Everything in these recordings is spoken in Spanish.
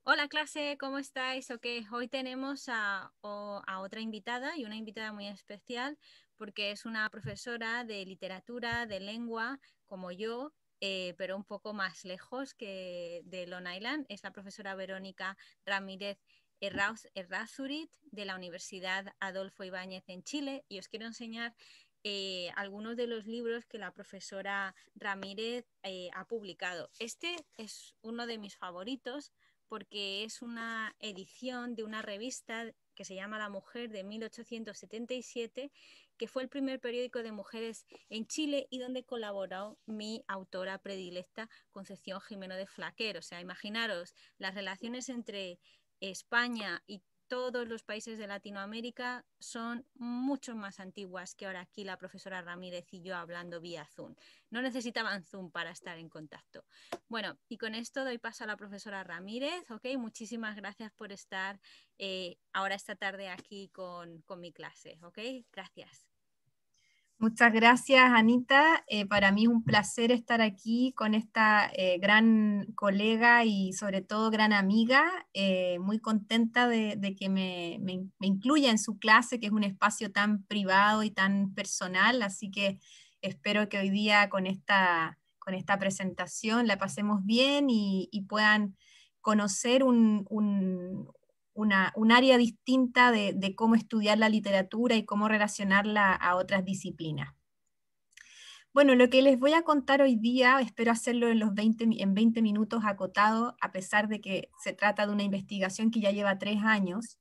Hola clase, ¿cómo estáis? Ok, hoy tenemos a otra invitada y una invitada muy especial porque es una profesora de literatura, de lengua, como yo, pero un poco más lejos que de Long Island. Es la profesora Verónica Ramírez Errázuriz de la Universidad Adolfo Ibáñez en Chile y os quiero enseñar algunos de los libros que la profesora Ramírez ha publicado. Este es uno de mis favoritos porque es una edición de una revista que se llama La Mujer de 1877, que fue el primer periódico de mujeres en Chile y donde colaboró mi autora predilecta, Concepción Jimeno de Flaquer. O sea, imaginaros las relaciones entre España y todos los países de Latinoamérica son mucho más antiguas que ahora aquí la profesora Ramírez y yo hablando vía Zoom. No necesitaban Zoom para estar en contacto. Bueno, y con esto doy paso a la profesora Ramírez, ¿ok? Muchísimas gracias por estar ahora esta tarde aquí con mi clase, ¿ok? Gracias. Muchas gracias, Anita. Para mí es un placer estar aquí con esta gran colega y sobre todo gran amiga. Muy contenta de que me incluya en su clase, que es un espacio tan privado y tan personal. Así que espero que hoy día con esta presentación la pasemos bien y puedan conocer un área distinta de cómo estudiar la literatura y cómo relacionarla a otras disciplinas. Bueno, lo que les voy a contar hoy día, espero hacerlo en 20 minutos acotado, a pesar de que se trata de una investigación que ya lleva 3 años.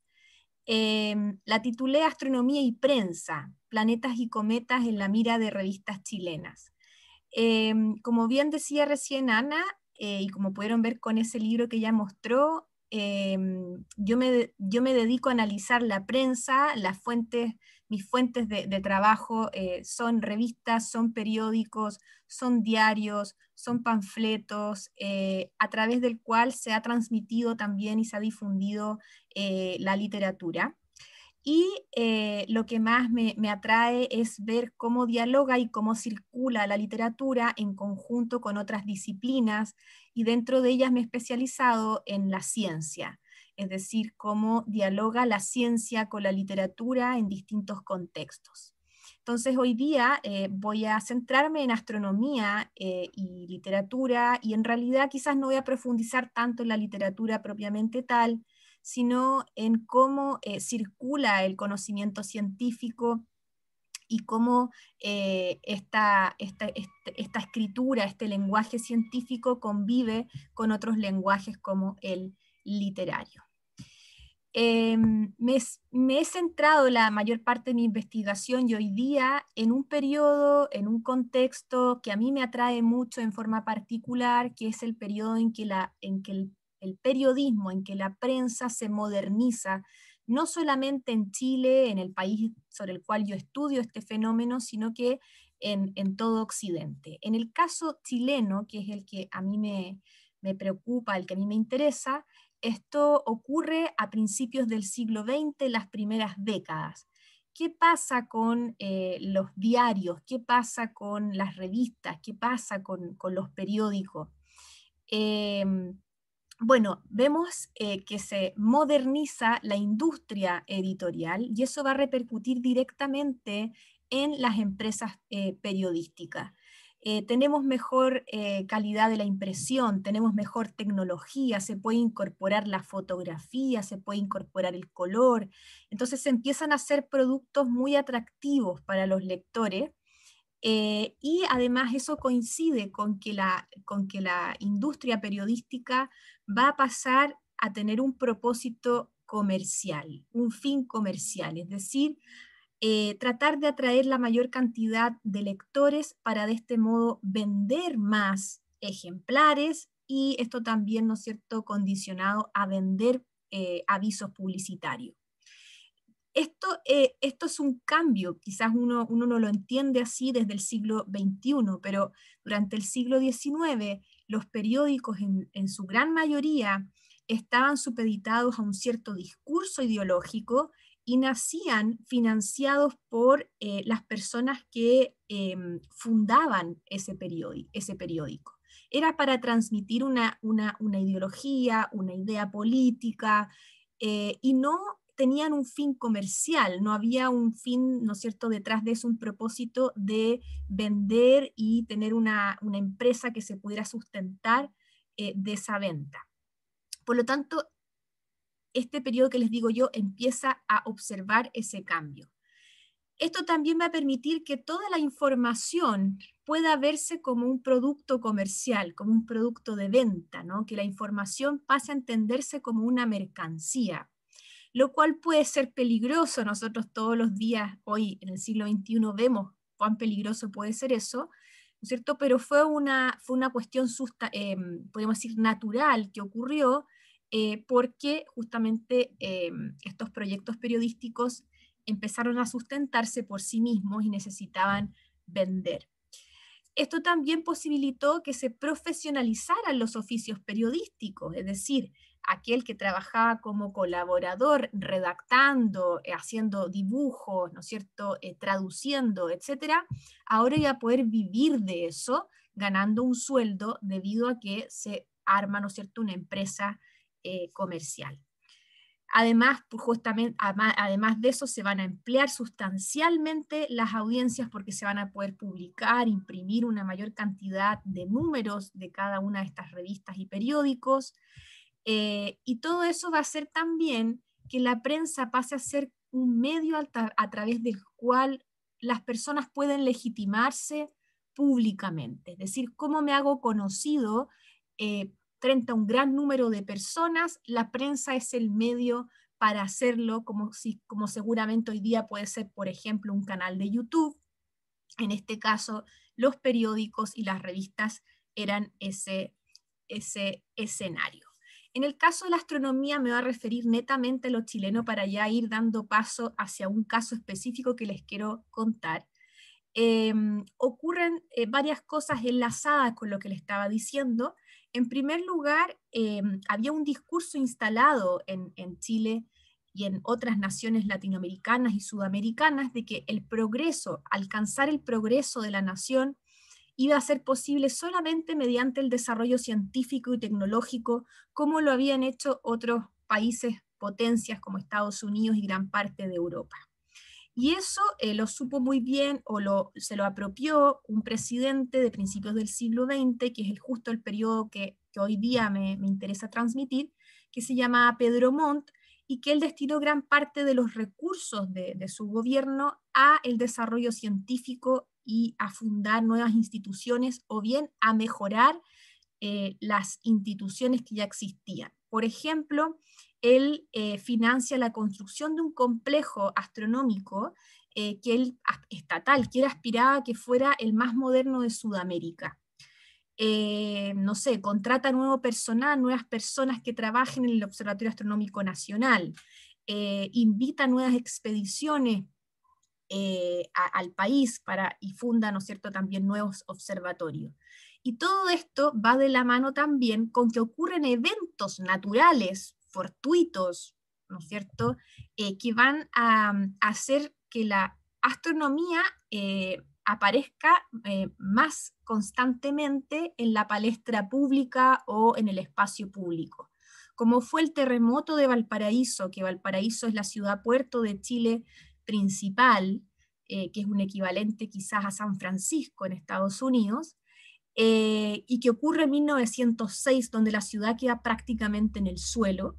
La titulé Astronomía y Prensa, Planetas y Cometas en la mira de revistas chilenas. Como bien decía recién Ana, y como pudieron ver con ese libro que ella mostró, yo me dedico a analizar la prensa, mis fuentes de trabajo son revistas, son periódicos, son diarios, son panfletos, a través del cual se ha transmitido también y se ha difundido la literatura. Y lo que más me atrae es ver cómo dialoga y cómo circula la literatura en conjunto con otras disciplinas, y dentro de ellas me he especializado en la ciencia, es decir, cómo dialoga la ciencia con la literatura en distintos contextos. Entonces hoy día voy a centrarme en astronomía y literatura, y en realidad quizás no voy a profundizar tanto en la literatura propiamente tal, sino en cómo circula el conocimiento científico y cómo esta escritura, este lenguaje científico convive con otros lenguajes como el literario. Me he centrado la mayor parte de mi investigación y hoy día en un periodo, en un contexto que a mí me atrae mucho en forma particular, que es el periodo en que el periodismo, en que la prensa se moderniza, no solamente en Chile, en el país sobre el cual yo estudio este fenómeno, sino que en todo Occidente. En el caso chileno, que es el que a mí me preocupa, el que a mí me interesa, esto ocurre a principios del siglo XX, las primeras décadas. ¿Qué pasa con los diarios? ¿Qué pasa con las revistas? ¿Qué pasa con los periódicos? Eh, bueno, vemos que se moderniza la industria editorial y eso va a repercutir directamente en las empresas periodísticas. Tenemos mejor calidad de la impresión, tenemos mejor tecnología, se puede incorporar la fotografía, se puede incorporar el color, entonces se empiezan a hacer productos muy atractivos para los lectores. Y además eso coincide con que la industria periodística va a pasar a tener un propósito comercial, un fin comercial, es decir, tratar de atraer la mayor cantidad de lectores para de este modo vender más ejemplares, y esto también, ¿no es cierto?, condicionado a vender avisos publicitarios. Esto es un cambio, quizás uno no lo entiende así desde el siglo XXI, pero durante el siglo XIX los periódicos en su gran mayoría estaban supeditados a un cierto discurso ideológico y nacían financiados por las personas que fundaban ese periódico. era para transmitir una ideología, una idea política, y no tenían un fin comercial, no había un fin, ¿no es cierto?, detrás de eso, un propósito de vender y tener una empresa que se pudiera sustentar de esa venta. Por lo tanto, este periodo que les digo yo empieza a observar ese cambio. Esto también va a permitir que toda la información pueda verse como un producto comercial, como un producto de venta, ¿no? Que la información pase a entenderse como una mercancía, lo cual puede ser peligroso. Nosotros todos los días, hoy en el siglo XXI, vemos cuán peligroso puede ser eso, ¿no es cierto? Pero fue una cuestión, podemos decir, natural que ocurrió, porque justamente estos proyectos periodísticos empezaron a sustentarse por sí mismos y necesitaban vender. Esto también posibilitó que se profesionalizaran los oficios periodísticos, es decir, aquel que trabajaba como colaborador, redactando, haciendo dibujos, ¿no es cierto?, traduciendo, etcétera, ahora iba a poder vivir de eso, ganando un sueldo debido a que se arma, ¿no es cierto?, una empresa comercial. Además, justamente, además de eso, se van a emplear sustancialmente las audiencias porque se van a poder publicar, imprimir una mayor cantidad de números de cada una de estas revistas y periódicos. Y todo eso va a hacer también que la prensa pase a ser un medio a través del cual las personas pueden legitimarse públicamente. Es decir, cómo me hago conocido frente a un gran número de personas. La prensa es el medio para hacerlo, como seguramente hoy día puede ser, por ejemplo, un canal de YouTube. En este caso, los periódicos y las revistas eran ese escenario. En el caso de la astronomía me voy a referir netamente a lo chileno para ya ir dando paso hacia un caso específico que les quiero contar. Ocurren varias cosas enlazadas con lo que les estaba diciendo. En primer lugar, había un discurso instalado en Chile y en otras naciones latinoamericanas y sudamericanas de que el progreso, alcanzar el progreso de la nación, iba a ser posible solamente mediante el desarrollo científico y tecnológico, como lo habían hecho otros países, potencias como Estados Unidos y gran parte de Europa. Y eso lo supo muy bien se lo apropió un presidente de principios del siglo XX, que es justo el periodo que hoy día me interesa transmitir, que se llama Pedro Montt, y que él destinó gran parte de los recursos de su gobierno a el desarrollo científico y a fundar nuevas instituciones o bien a mejorar las instituciones que ya existían. Por ejemplo, él financia la construcción de un complejo astronómico estatal, que él aspiraba a que fuera el más moderno de Sudamérica. No sé, contrata nuevo personal, nuevas personas que trabajen en el Observatorio Astronómico Nacional, invita nuevas expediciones al país y funda, ¿no es cierto?, también nuevos observatorios. Y todo esto va de la mano también con que ocurren eventos naturales, fortuitos, ¿no es cierto?, que van a hacer que la astronomía aparezca más constantemente en la palestra pública o en el espacio público. Como fue el terremoto de Valparaíso, que Valparaíso es la ciudad puerto de Chile principal, que es un equivalente quizás a San Francisco en Estados Unidos, y que ocurre en 1906, donde la ciudad queda prácticamente en el suelo,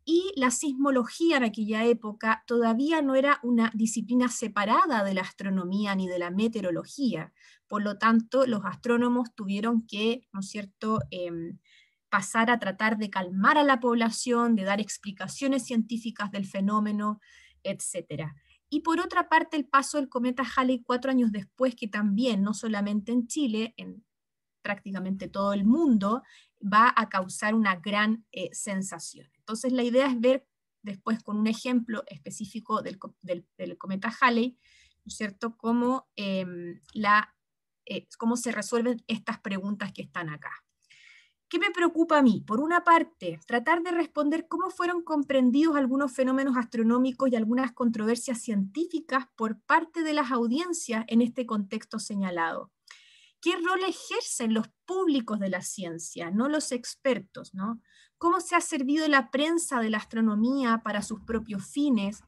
y la sismología en aquella época todavía no era una disciplina separada de la astronomía ni de la meteorología. Por lo tanto, los astrónomos tuvieron que, ¿no es cierto?, pasar a tratar de calmar a la población, de dar explicaciones científicas del fenómeno, etc. Y por otra parte, el paso del cometa Halley 4 años después, que también, no solamente en Chile, en prácticamente todo el mundo, va a causar una gran sensación. Entonces la idea es ver después con un ejemplo específico del cometa Halley, ¿no es cierto?, cómo se resuelven estas preguntas que están acá. ¿Qué me preocupa a mí? Por una parte, tratar de responder cómo fueron comprendidos algunos fenómenos astronómicos y algunas controversias científicas por parte de las audiencias en este contexto señalado. ¿Qué rol ejercen los públicos de la ciencia, no los expertos, ¿no? ¿Cómo se ha servido la prensa de la astronomía para sus propios fines?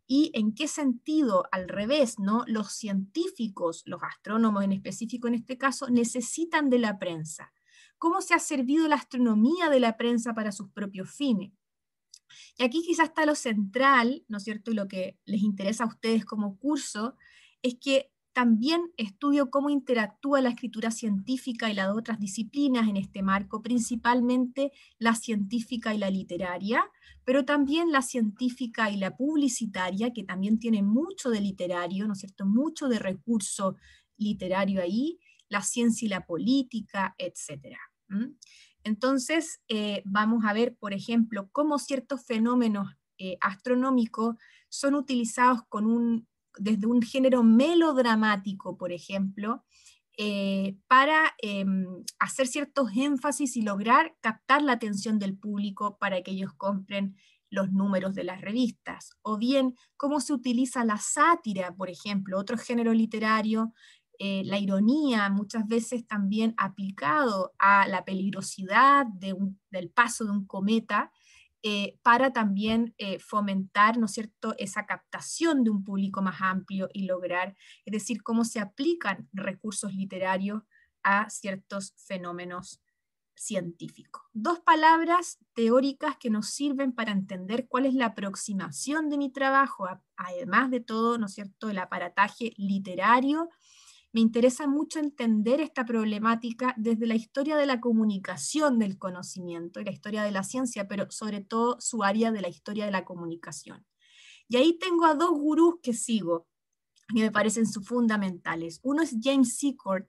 Y en qué sentido, al revés, ¿no? Los científicos, los astrónomos en específico en este caso, necesitan de la prensa. ¿Cómo se ha servido la astronomía de la prensa para sus propios fines? Y aquí quizás está lo central, ¿no es cierto? Y lo que les interesa a ustedes como curso, es que también estudio cómo interactúa la escritura científica y la de otras disciplinas en este marco, principalmente la científica y la literaria, pero también la científica y la publicitaria, que también tiene mucho de literario, ¿no es cierto? Mucho de recurso literario ahí, la ciencia y la política, etcétera. Entonces, vamos a ver, por ejemplo, cómo ciertos fenómenos astronómicos son utilizados desde un género melodramático, por ejemplo, para hacer ciertos énfasis y lograr captar la atención del público para que ellos compren los números de las revistas. O bien, cómo se utiliza la sátira, por ejemplo, otro género literario, la ironía, muchas veces también aplicado a la peligrosidad del paso de un cometa, para también fomentar, ¿no es cierto?, esa captación de un público más amplio y lograr, es decir, cómo se aplican recursos literarios a ciertos fenómenos científicos. Dos palabras teóricas que nos sirven para entender cuál es la aproximación de mi trabajo, además de todo, ¿no es cierto?, el aparataje literario. Me interesa mucho entender esta problemática desde la historia de la comunicación del conocimiento y la historia de la ciencia, pero sobre todo su área de la historia de la comunicación. Y ahí tengo a dos gurús que sigo, que me parecen fundamentales. Uno es James Secord,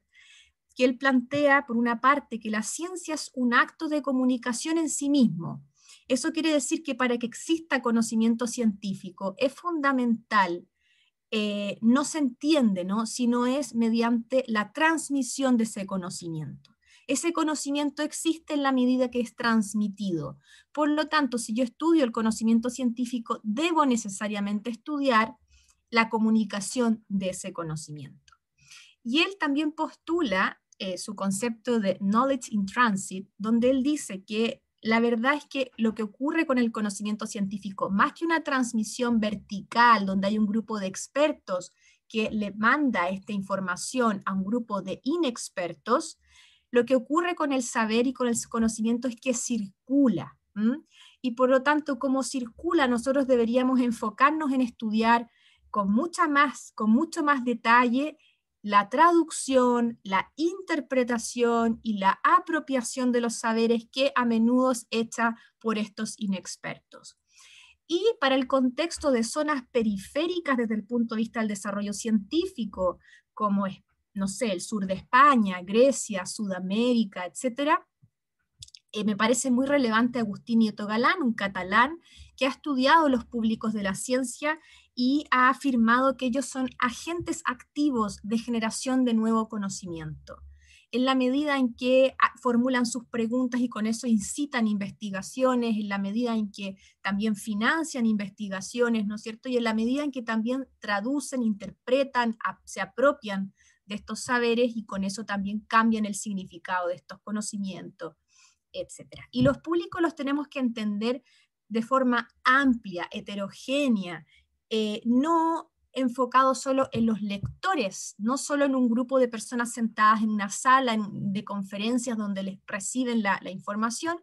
que él plantea, por una parte, que la ciencia es un acto de comunicación en sí mismo. Eso quiere decir que para que exista conocimiento científico es fundamental, no se entiende, ¿no?, si no es mediante la transmisión de ese conocimiento. Ese conocimiento existe en la medida que es transmitido. Por lo tanto, si yo estudio el conocimiento científico, debo necesariamente estudiar la comunicación de ese conocimiento. Y él también postula su concepto de knowledge in transit, donde él dice que la verdad es que lo que ocurre con el conocimiento científico, más que una transmisión vertical, donde hay un grupo de expertos que le manda esta información a un grupo de inexpertos, lo que ocurre con el saber y con el conocimiento es que circula. Y por lo tanto, como circula, nosotros deberíamos enfocarnos en estudiar con mucho más detalle la traducción, la interpretación y la apropiación de los saberes que a menudo es hecha por estos inexpertos. Y para el contexto de zonas periféricas desde el punto de vista del desarrollo científico, como es, no sé, el sur de España, Grecia, Sudamérica, etcétera, me parece muy relevante Agustín Nieto Galán, un catalán que ha estudiado los públicos de la ciencia y ha afirmado que ellos son agentes activos de generación de nuevo conocimiento. En la medida en que formulan sus preguntas y con eso incitan investigaciones, en la medida en que también financian investigaciones, ¿no es cierto? Y en la medida en que también traducen, interpretan, se apropian de estos saberes y con eso también cambian el significado de estos conocimientos, etc. Y los públicos los tenemos que entender de forma amplia, heterogénea, no enfocado solo en los lectores, no solo en un grupo de personas sentadas en una sala de conferencias donde les reciben la información,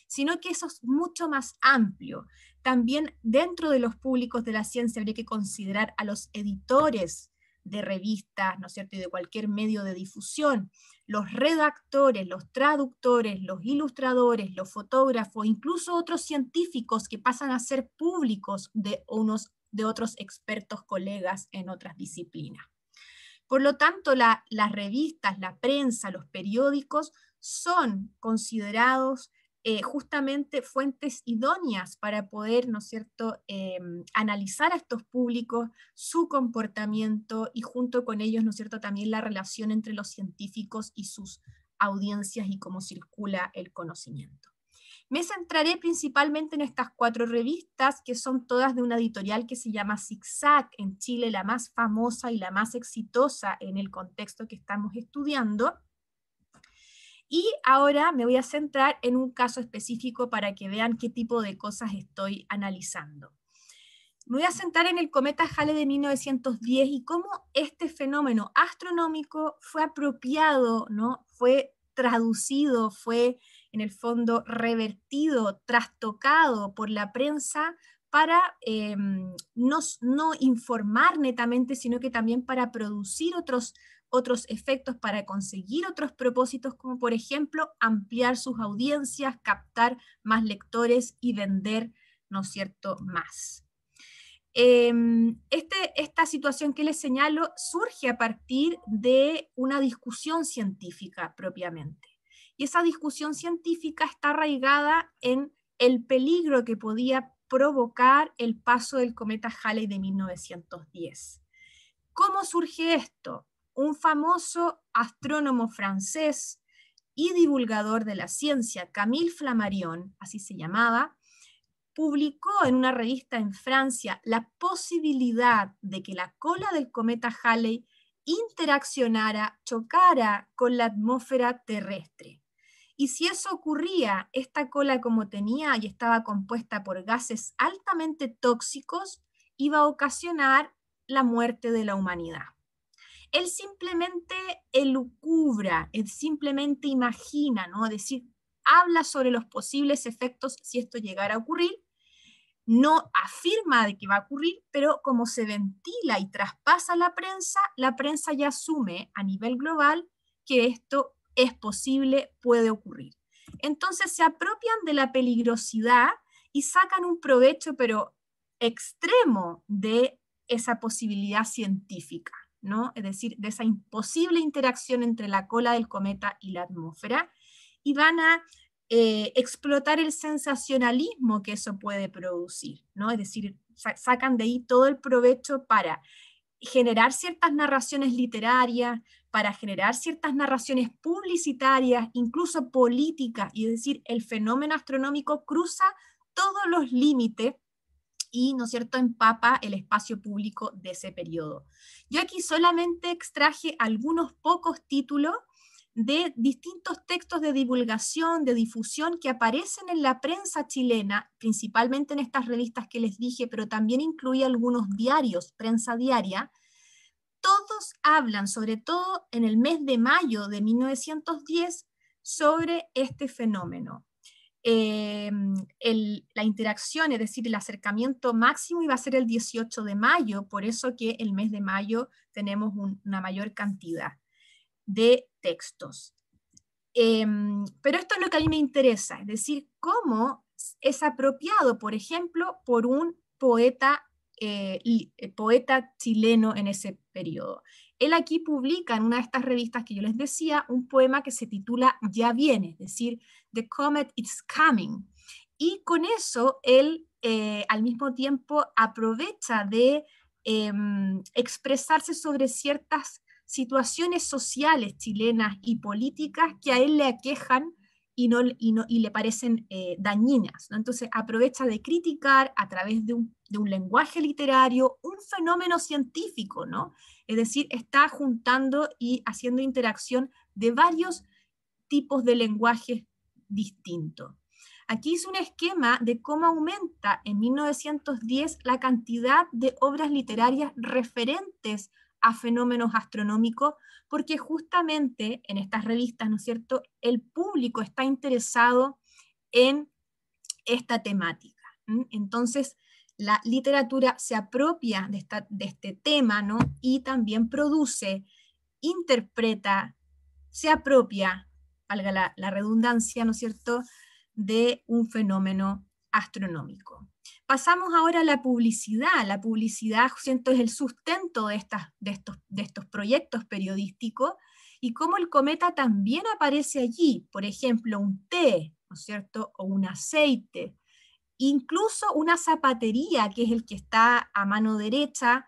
sino que eso es mucho más amplio. También dentro de los públicos de la ciencia habría que considerar a los editores de revistas, ¿no es cierto?, y de cualquier medio de difusión, los redactores, los traductores, los ilustradores, los fotógrafos, incluso otros científicos que pasan a ser públicos de otros expertos colegas en otras disciplinas. Por lo tanto, las revistas, la prensa, los periódicos son considerados justamente fuentes idóneas para poder, ¿no es cierto?, analizar a estos públicos, su comportamiento y junto con ellos, ¿no es cierto?, también la relación entre los científicos y sus audiencias y cómo circula el conocimiento. Me centraré principalmente en estas 4 revistas, que son todas de una editorial que se llama Zigzag, en Chile la más famosa y la más exitosa en el contexto que estamos estudiando. Y ahora me voy a centrar en un caso específico para que vean qué tipo de cosas estoy analizando. Me voy a centrar en el cometa Halley de 1910 y cómo este fenómeno astronómico fue apropiado, ¿no? Fue traducido, fue en el fondo revertido, trastocado por la prensa para no informar netamente, sino que también para producir otros efectos, para conseguir otros propósitos, como por ejemplo ampliar sus audiencias, captar más lectores y vender, ¿no es cierto?, más. Esta situación que les señalo surge a partir de una discusión científica propiamente. Y esa discusión científica está arraigada en el peligro que podía provocar el paso del cometa Halley de 1910. ¿Cómo surge esto? Un famoso astrónomo francés y divulgador de la ciencia, Camille Flammarion, así se llamaba, publicó en una revista en Francia la posibilidad de que la cola del cometa Halley interaccionara, chocara con la atmósfera terrestre. Y si eso ocurría, esta cola, como tenía y estaba compuesta por gases altamente tóxicos, iba a ocasionar la muerte de la humanidad. Él simplemente elucubra, él simplemente imagina, ¿no? Es decir, habla sobre los posibles efectos si esto llegara a ocurrir. No afirma de que va a ocurrir, pero como se ventila y traspasa la prensa ya asume a nivel global que esto es posible, puede ocurrir. Entonces se apropian de la peligrosidad y sacan un provecho, pero extremo, de esa posibilidad científica, ¿no? Es decir, de esa imposible interacción entre la cola del cometa y la atmósfera, y van a explotar el sensacionalismo que eso puede producir, ¿no? Es decir, sacan de ahí todo el provecho para generar ciertas narraciones literarias, para generar ciertas narraciones publicitarias, incluso políticas, y es decir, el fenómeno astronómico cruza todos los límites y, ¿no es cierto?, empapa el espacio público de ese periodo. Yo aquí solamente extraje algunos pocos títulos de distintos textos de divulgación, de difusión que aparecen en la prensa chilena, principalmente en estas revistas que les dije, pero también incluye algunos diarios, prensa diaria. Todos hablan, sobre todo en el mes de mayo de 1910, sobre este fenómeno. La interacción, es decir, el acercamiento máximo iba a ser el 18 de mayo, por eso que el mes de mayo tenemos una mayor cantidad de textos. Pero esto es lo que a mí me interesa, es decir, cómo es apropiado, por ejemplo, por un poeta chileno en ese periodo. Él aquí publica en una de estas revistas que yo les decía un poema que se titula Ya viene, es decir, The Comet is Coming. Y con eso él al mismo tiempo aprovecha de expresarse sobre ciertas situaciones sociales chilenas y políticas que a él le aquejan y le parecen dañinas, ¿no? Entonces aprovecha de criticar a través de un lenguaje literario un fenómeno científico, ¿no? Es decir, está juntando y haciendo interacción de varios tipos de lenguajes distintos. Aquí es un esquema de cómo aumenta en 1910 la cantidad de obras literarias referentes a fenómenos astronómicos, porque justamente en estas revistas, ¿no es cierto?, el público está interesado en esta temática. Entonces, la literatura se apropia de este tema, ¿no?, y también produce, interpreta, se apropia, valga la redundancia, ¿no es cierto?, de un fenómeno astronómico. Pasamos ahora a la publicidad. La publicidad, siento, es el sustento de estos proyectos periodísticos, y cómo el cometa también aparece allí. Por ejemplo, un té, ¿no es cierto?, o un aceite, incluso una zapatería, que es el que está a mano derecha,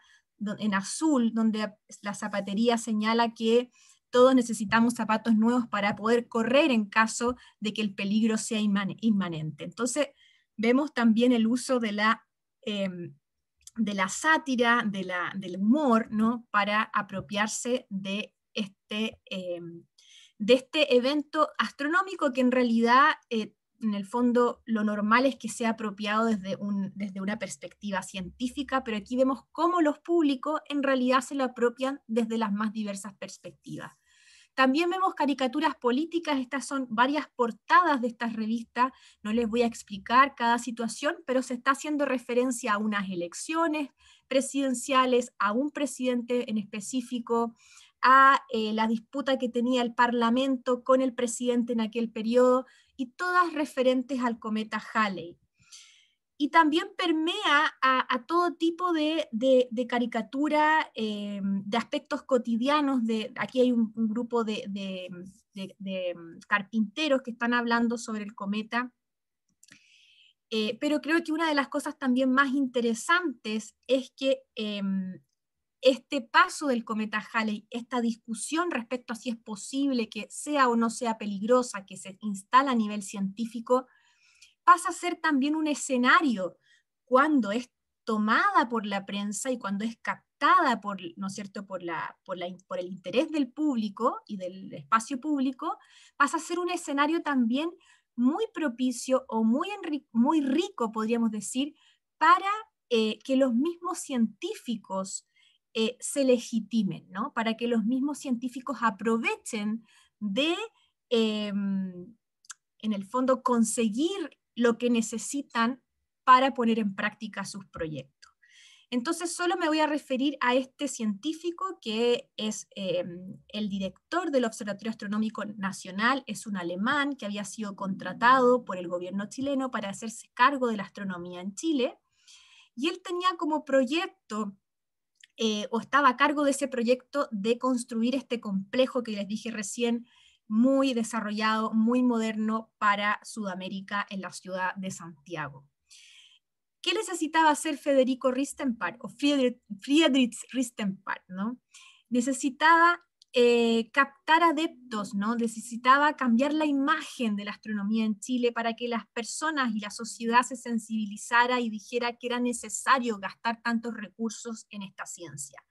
en azul, donde la zapatería señala que todos necesitamos zapatos nuevos para poder correr en caso de que el peligro sea inmanente. Entonces, vemos también el uso de la sátira, del humor, ¿no? Para apropiarse de este evento astronómico que en realidad, en el fondo, lo normal es que sea apropiado desde una perspectiva científica, pero aquí vemos cómo los públicos en realidad se lo apropian desde las más diversas perspectivas. También vemos caricaturas políticas, estas son varias portadas de estas revistas, no les voy a explicar cada situación, pero se está haciendo referencia a unas elecciones presidenciales, a un presidente en específico, a la disputa que tenía el Parlamento con el presidente en aquel periodo, y todas referentes al cometa Halley. Y también permea a todo tipo de caricatura, de aspectos cotidianos. Aquí hay un grupo de carpinteros que están hablando sobre el cometa, pero creo que una de las cosas también más interesantes es que este paso del cometa Halley, esta discusión respecto a si es posible que sea o no sea peligrosa, que se instala a nivel científico, pasa a ser también un escenario cuando es tomada por la prensa y cuando es captada ¿no es cierto?, por el interés del público y del espacio público, pasa a ser un escenario también muy propicio o muy rico, podríamos decir, para que los mismos científicos se legitimen, ¿no? Para que los mismos científicos aprovechen de, en el fondo, conseguir lo que necesitan para poner en práctica sus proyectos. Entonces solo me voy a referir a este científico que es el director del Observatorio Astronómico Nacional, es un alemán que había sido contratado por el gobierno chileno para hacerse cargo de la astronomía en Chile, y él tenía como proyecto, o estaba a cargo de ese proyecto, de construir este complejo que les dije recién, muy desarrollado, muy moderno para Sudamérica en la ciudad de Santiago. ¿Qué necesitaba hacer Federico Ristenpark o Friedrich Ristenpark, ¿no? Necesitaba captar adeptos, ¿no? Necesitaba cambiar la imagen de la astronomía en Chile para que las personas y la sociedad se sensibilizara y dijera que era necesario gastar tantos recursos en esta ciencia.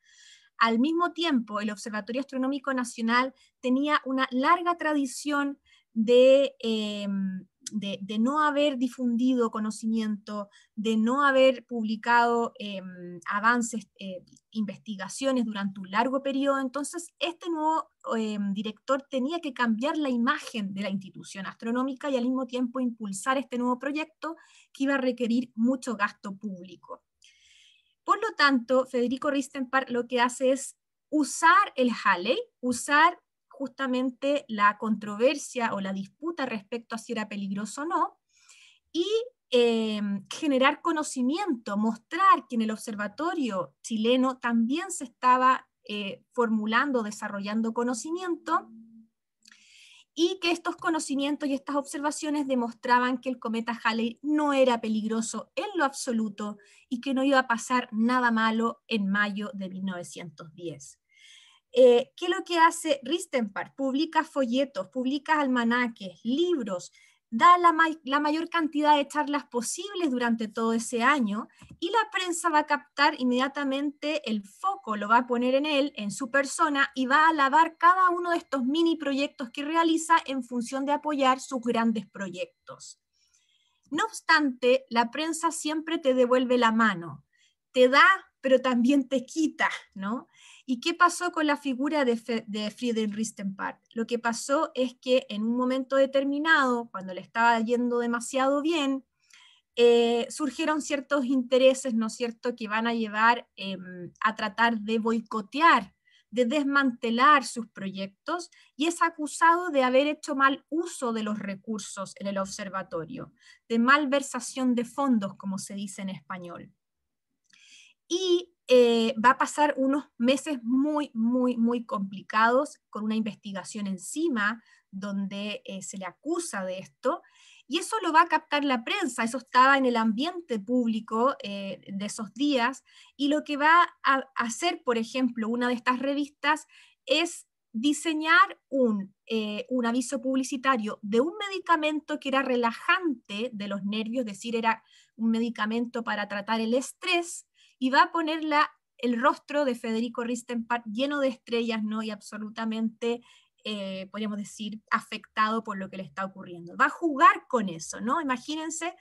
Al mismo tiempo, el Observatorio Astronómico Nacional tenía una larga tradición de no haber difundido conocimiento, de no haber publicado avances, investigaciones durante un largo periodo. Entonces, este nuevo director tenía que cambiar la imagen de la institución astronómica y al mismo tiempo impulsar este nuevo proyecto que iba a requerir mucho gasto público. Por lo tanto, Federico Ristenpark lo que hace es usar el Halley, usar justamente la controversia o la disputa respecto a si era peligroso o no, y generar conocimiento, mostrar que en el observatorio chileno también se estaba formulando, desarrollando conocimiento, y que estos conocimientos y estas observaciones demostraban que el cometa Halley no era peligroso en lo absoluto y que no iba a pasar nada malo en mayo de 1910. ¿Qué es lo que hace Ristenpark? Publica folletos, publica almanaques, libros, da la mayor cantidad de charlas posibles durante todo ese año, y la prensa va a captar inmediatamente el foco, lo va a poner en él, en su persona, y va a alabar cada uno de estos mini proyectos que realiza en función de apoyar sus grandes proyectos. No obstante, la prensa siempre te devuelve la mano, te da, pero también te quita, ¿no? ¿Y qué pasó con la figura de Friedrich Ristenpark? Lo que pasó es que en un momento determinado, cuando le estaba yendo demasiado bien, surgieron ciertos intereses, ¿no es cierto?, que van a llevar a tratar de boicotear, de desmantelar sus proyectos, y es acusado de haber hecho mal uso de los recursos en el observatorio, de malversación de fondos, como se dice en español. Y va a pasar unos meses muy, muy, muy complicados, con una investigación encima, donde se le acusa de esto, y eso lo va a captar la prensa, eso estaba en el ambiente público de esos días, y lo que va a hacer, por ejemplo, una de estas revistas es diseñar un aviso publicitario de un medicamento que era relajante de los nervios, es decir, era un medicamento para tratar el estrés, y va a poner el rostro de Federico Ristenpark lleno de estrellas, ¿no? Y absolutamente, podríamos decir, afectado por lo que le está ocurriendo. Va a jugar con eso, ¿no? Imagínense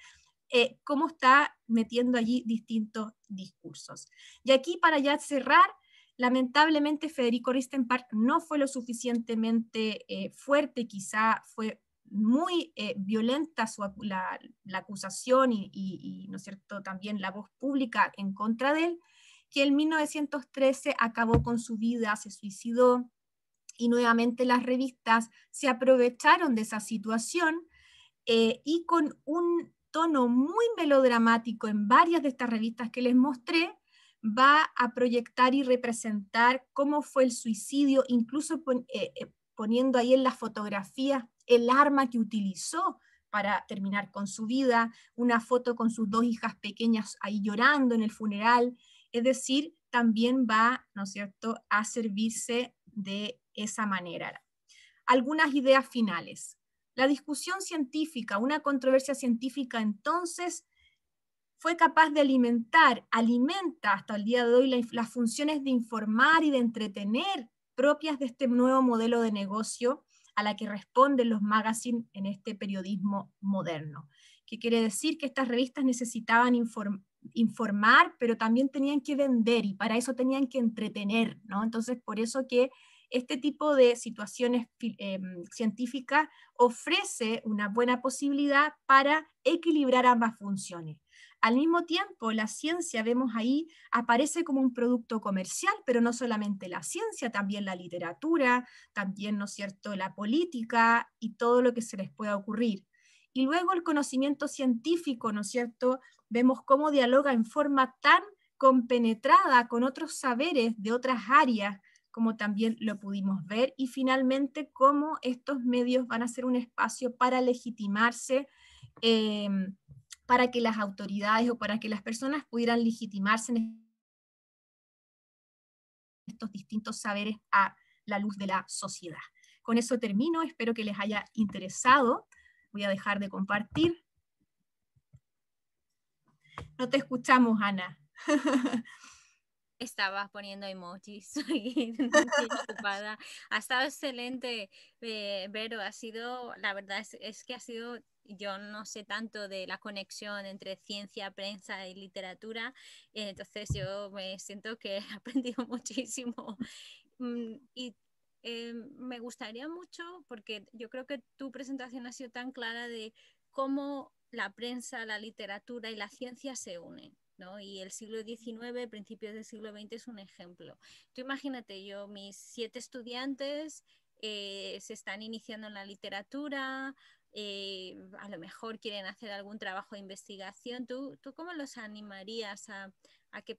cómo está metiendo allí distintos discursos. Y aquí, para ya cerrar, lamentablemente Federico Ristenpark no fue lo suficientemente fuerte, quizá fue muy violenta la acusación y, ¿no es cierto?, también la voz pública en contra de él, que en 1913 acabó con su vida, se suicidó, y nuevamente las revistas se aprovecharon de esa situación y con un tono muy melodramático en varias de estas revistas que les mostré, va a proyectar y representar cómo fue el suicidio, incluso poniendo ahí en las fotografías el arma que utilizó para terminar con su vida, una foto con sus dos hijas pequeñas ahí llorando en el funeral, es decir, también va, ¿no es cierto?, a servirse de esa manera. Algunas ideas finales. La discusión científica, una controversia científica entonces fue capaz de alimenta hasta el día de hoy las funciones de informar y de entretener propias de este nuevo modelo de negocio a la que responden los magazines en este periodismo moderno. ¿Qué quiere decir? Que estas revistas necesitaban informar, pero también tenían que vender y para eso tenían que entretener, ¿no? Entonces, por eso que este tipo de situaciones científicas ofrece una buena posibilidad para equilibrar ambas funciones. Al mismo tiempo, la ciencia, vemos ahí, aparece como un producto comercial, pero no solamente la ciencia, también la literatura, también, ¿no es cierto?, la política y todo lo que se les pueda ocurrir. Y luego el conocimiento científico, ¿no es cierto?, vemos cómo dialoga en forma tan compenetrada con otros saberes de otras áreas, como también lo pudimos ver, y finalmente cómo estos medios van a ser un espacio para legitimarse, para que las autoridades o para que las personas pudieran legitimarse en estos distintos saberes a la luz de la sociedad. Con eso termino, espero que les haya interesado. Voy a dejar de compartir. No te escuchamos, Ana. Estaba poniendo emojis y muy ocupada. Ha estado excelente, Vero. Ha sido, la verdad es que ha sido, yo no sé tanto de la conexión entre ciencia, prensa y literatura, entonces yo me siento que he aprendido muchísimo. Y me gustaría mucho, porque yo creo que tu presentación ha sido tan clara de cómo la prensa, la literatura y la ciencia se unen, ¿no? Y el siglo XIX, principios del siglo XX es un ejemplo. Tú imagínate, mis 7 estudiantes se están iniciando en la literatura, a lo mejor quieren hacer algún trabajo de investigación. ¿Tú cómo los animarías a que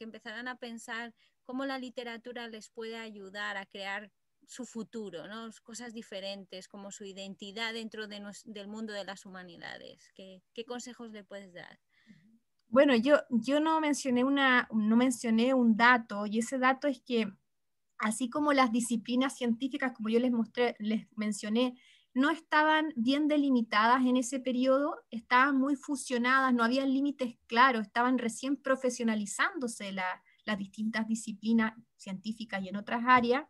empezaran a pensar cómo la literatura les puede ayudar a crear su futuro, ¿no? Cosas diferentes, como su identidad dentro del mundo de las humanidades? ¿Qué consejos le puedes dar? Bueno, yo no mencioné un dato, y ese dato es que así como las disciplinas científicas, como yo les mencioné, no estaban bien delimitadas en ese periodo, estaban muy fusionadas, no había límites claros, estaban recién profesionalizándose las distintas disciplinas científicas y en otras áreas.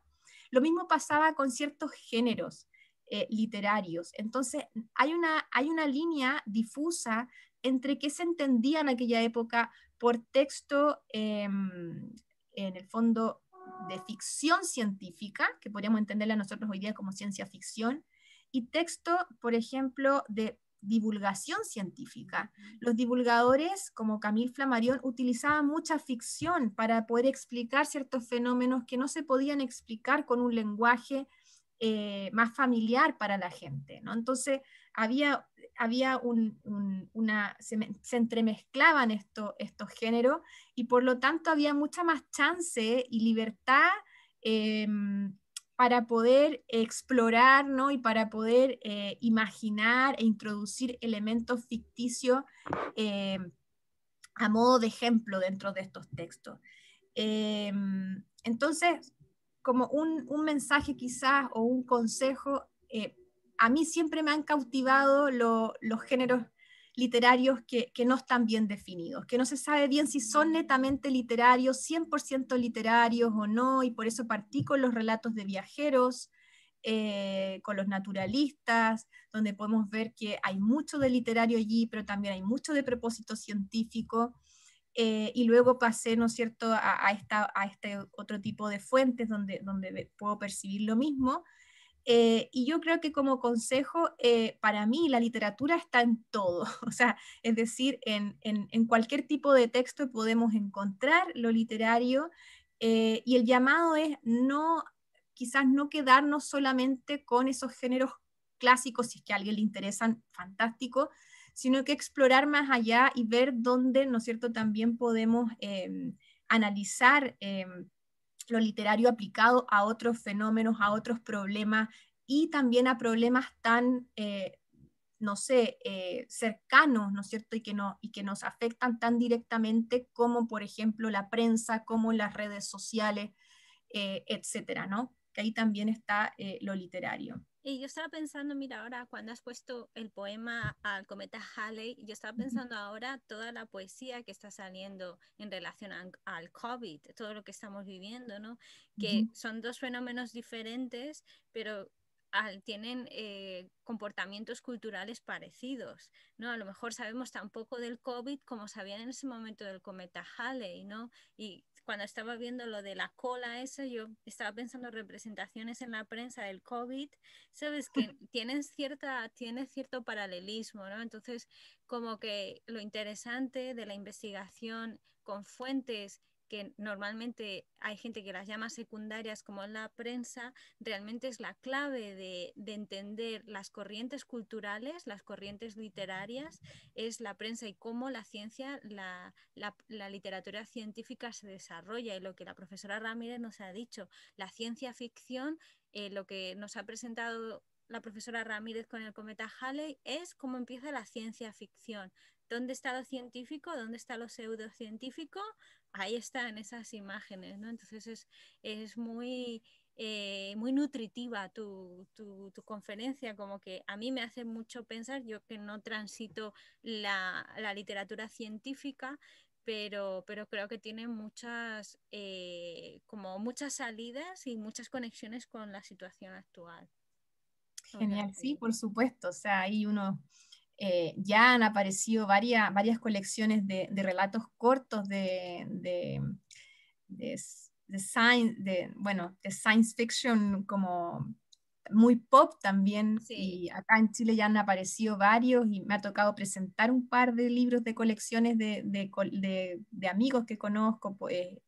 Lo mismo pasaba con ciertos géneros literarios. Entonces, hay una línea difusa entre qué se entendía en aquella época por texto, en el fondo, de ficción científica, que podríamos entenderla nosotros hoy día como ciencia ficción, y texto, por ejemplo, de divulgación científica. Los divulgadores, como Camille Flammarion, utilizaban mucha ficción para poder explicar ciertos fenómenos que no se podían explicar con un lenguaje más familiar para la gente, ¿no? Entonces, se entremezclaban estos géneros, y por lo tanto había mucha más chance y libertad eh, para poder explorar, ¿no? Y para poder imaginar e introducir elementos ficticios eh, modo de ejemplo dentro de estos textos. Entonces, como un mensaje quizás o un consejo, a mí siempre me han cautivado los géneros literarios que no están bien definidos, que no se sabe bien si son netamente literarios, 100% literarios o no, y por eso partí con los relatos de viajeros, con los naturalistas, donde podemos ver que hay mucho de literario allí, pero también hay mucho de propósito científico. Y luego pasé, ¿no es cierto?, a este otro tipo de fuentes donde puedo percibir lo mismo. Y yo creo que como consejo, para mí la literatura está en todo, o sea, es decir, en cualquier tipo de texto podemos encontrar lo literario, y el llamado es no, quizás no quedarnos solamente con esos géneros clásicos, si es que a alguien le interesan, fantástico, sino que explorar más allá y ver dónde, ¿no es cierto?, también podemos analizar lo literario aplicado a otros fenómenos, a otros problemas y también a problemas tan, no sé, cercanos, ¿no es cierto? Y que nos afectan tan directamente como, por ejemplo, la prensa, como las redes sociales, etcétera, ¿no? Que ahí también está lo literario. Y yo estaba pensando, mira, ahora cuando has puesto el poema al cometa Halley, yo estaba Ujú, pensando ahora toda la poesía que está saliendo en relación al COVID, todo lo que estamos viviendo, ¿no? Que ujú. son dos fenómenos diferentes, pero tienen comportamientos culturales parecidos, ¿no? A lo mejor sabemos tan poco del COVID como sabían en ese momento del cometa Halley, ¿no? Y cuando estaba viendo lo de la cola esa, yo estaba pensando en representaciones en la prensa del COVID, sabes que tiene cierto paralelismo, ¿no? Entonces, como que lo interesante de la investigación con fuentes que normalmente hay gente que las llama secundarias, como en la prensa, realmente es la clave de entender las corrientes culturales, las corrientes literarias, es la prensa y cómo la ciencia, la literatura científica se desarrolla. Y lo que la profesora Ramírez nos ha dicho, la ciencia ficción, lo que nos ha presentado la profesora Ramírez con el cometa Halley es cómo empieza la ciencia ficción. ¿Dónde está lo científico? ¿Dónde está lo pseudocientífico? Ahí están esas imágenes, ¿no? Entonces es muy, muy nutritiva tu conferencia, como que a mí me hace mucho pensar, yo que no transito la literatura científica, pero creo que tiene muchas, como muchas salidas y muchas conexiones con la situación actual. O sea Genial, sí, que, por supuesto. O sea, ahí uno, ya han aparecido varias colecciones de relatos cortos bueno, de science fiction como muy pop también, sí, y acá en Chile ya han aparecido varios y me ha tocado presentar un par de libros de colecciones de amigos que conozco, pues,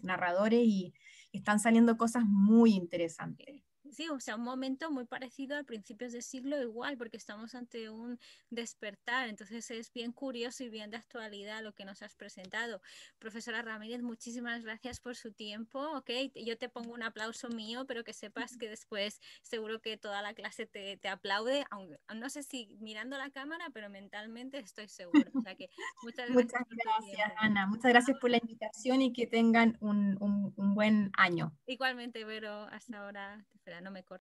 narradores, y están saliendo cosas muy interesantes. sí. Sí, o sea, un momento muy parecido a principios de siglo igual, porque estamos ante un despertar, entonces es bien curioso y bien de actualidad lo que nos has presentado. Profesora Ramírez, muchísimas gracias por su tiempo, ¿ok? Yo te pongo un aplauso mío, pero que sepas que después seguro que toda la clase te aplaude, aunque no sé si mirando la cámara, pero mentalmente estoy segura. O sea que muchas Muchas gracias por tu gracias, tiempo. Ana. Muchas gracias por la invitación y que tengan un buen año. Igualmente, Vero, hasta ahora, espera, no me cortes.